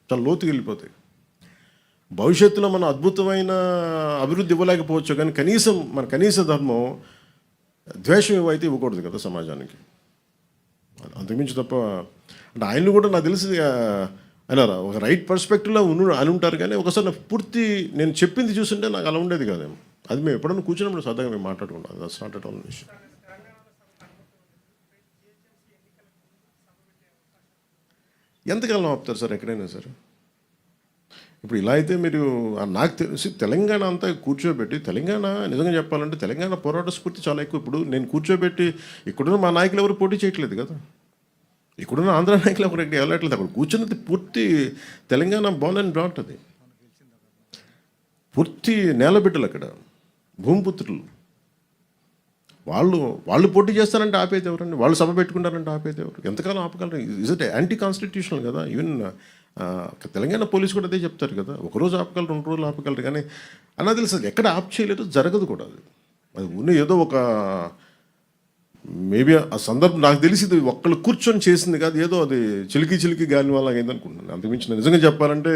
చాలా లోతుకి వెళ్ళిపోతాయి. భవిష్యత్తులో మనం అద్భుతమైన అభివృద్ధి ఇవ్వలేకపోవచ్చు, కానీ కనీసం మన కనీస ధర్మం ద్వేషం ఇవ్వైతే ఇవ్వకూడదు కదా సమాజానికి. అంతకుమించి తప్ప అంటే ఆయన్ని కూడా నాకు తెలిసి ఆయన ఒక రైట్ పర్స్పెక్టివ్లో అని ఉంటారు, కానీ ఒకసారి నాకు పూర్తి నేను చెప్పింది చూస్తుంటే నాకు అలా ఉండేది కాదేమో. అది మేము ఎప్పుడైనా కూర్చున్నప్పుడు సరదాగా మేము మాట్లాడుకుంటాం. దట్స్ నాట్ ఎట్ ఆల్ విషయం. ఎంతకాలం ఆపుతారు సార్ ఎక్కడైనా సరే? ఇప్పుడు ఇలా అయితే మీరు నాకు తెలిసి తెలంగాణ అంతా కూర్చోబెట్టి, తెలంగాణ నిజంగా చెప్పాలంటే తెలంగాణ పోరాట స్ఫూర్తి చాలా ఎక్కువ. ఇప్పుడు నేను కూర్చోబెట్టి ఇక్కడున్న మా నాయకులు ఎవరు పోటీ చేయట్లేదు కదా, ఇక్కడున్న ఆంధ్ర నాయకులు ఎవరు ఎక్కడ వెళ్ళట్లేదు. అక్కడ కూర్చున్నది పూర్తి తెలంగాణ బాల్ అండ్ బ్రాట్, అది పూర్తి నేలబిడ్డలు, అక్కడ భూమిపుత్రులు. వాళ్ళు పోటీ చేస్తారంటే ఆపేది ఎవరండి? వాళ్ళు సభ పెట్టుకుంటారంటే ఆపేది ఎవరు? ఎంతకాలం ఆపగలరు? ఇజ్ ఇట్ యాంటీ కాన్స్టిట్యూషనల్ కదా. ఈవెన్ తెలంగాణ పోలీసు కూడా అదే చెప్తారు కదా, ఒకరోజు ఆపగలరు, 2 రోజులు ఆపగలరు, కానీ అలా తెలుసు ఎక్కడ ఆప్ చేయలేదు, జరగదు కూడా. అది ఉన్న ఏదో ఒక మేబీ ఆ సందర్భం నాకు తెలిసి ఒక్కళ్ళు కూర్చొని చేసింది కాదు, ఏదో అది చిలికి గాలి వల్ల అయిందనుకుంటున్నాను. అంతకుమించి నేను నిజంగా చెప్పాలంటే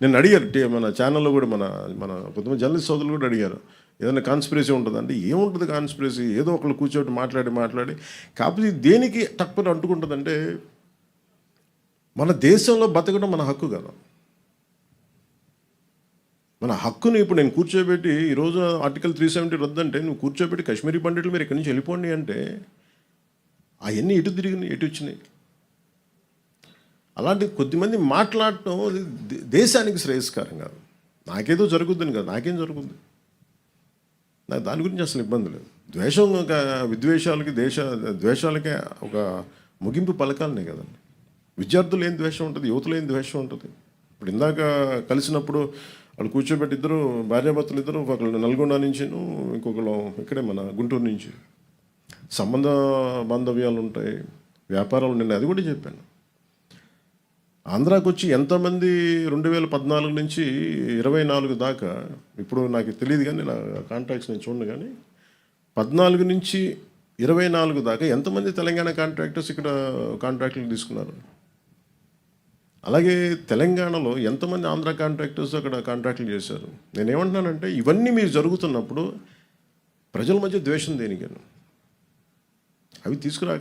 నేను అడిగారు మన ఛానల్లో కూడా, మన కొంతమంది జర్నలిస్ట్ సోదరులు కూడా అడిగారు, ఏదైనా కాన్స్పిరసీ ఉంటుందంటే ఏముంటుంది కాన్స్పిరసీ, ఏదో ఒకళ్ళు కూర్చోబెట్టి మాట్లాడి కాకపోతే దేనికి తక్కువ అంటుకుంటుందంటే మన దేశంలో బతకడం మన హక్కు కదా. మన హక్కుని ఇప్పుడు నేను కూర్చోబెట్టి ఈరోజు ఆర్టికల్ 370 రద్దంటే నువ్వు కూర్చోబెట్టి కాశ్మీరీ పండితులు మీరు ఇక్కడి నుంచి వెళ్ళిపోండి అంటే అవన్నీ ఎటు తిరిగినాయి, ఎటు వచ్చినాయి? అలాంటి కొద్దిమంది మాట్లాడటం దేశానికి శ్రేయస్కరం కాదు. నాకేదో జరుగుద్దని కాదు, నాకేం జరుగుద్ది? నాకు దాని గురించి అసలు ఇబ్బంది లేదు. ద్వేషం, విద్వేషాలకి ద్వేషాలకే ఒక ముగింపు పలకాలనే కదండి. విద్యార్థులు ఏం ద్వేషం ఉంటుంది, యువతలో ఏం ద్వేషం ఉంటుంది? ఇప్పుడు ఇందాక కలిసినప్పుడు వాళ్ళు కూర్చోబెట్టి ఇద్దరు భార్యాభర్తలు ఇద్దరు, ఒకళ్ళు నల్గొండ నుంచి, ఇంకొకళ్ళు ఇక్కడే మన గుంటూరు నుంచి, బాంధవ్యాలు ఉంటాయి, వ్యాపారాలు. నేను అది కూడా చెప్పాను. ఆంధ్రాకి వచ్చి ఎంతమంది 2014 నుంచి 24 దాకా, ఇప్పుడు నాకు తెలియదు కానీ నా కాంట్రాక్ట్స్ నేను చూడను, కానీ 14 నుంచి 24 దాకా ఎంతమంది తెలంగాణ కాంట్రాక్టర్స్ ఇక్కడ కాంట్రాక్టులు తీసుకున్నారు? అలాగే తెలంగాణలో ఎంతమంది ఆంధ్ర కాంట్రాక్టర్స్ అక్కడ కాంట్రాక్టులు చేశారు? నేనేమంటున్నానంటే ఇవన్నీ మీరు జరుగుతున్నప్పుడు ప్రజల మధ్య ద్వేషం దేనికని? అవి తీసుకురాకండి.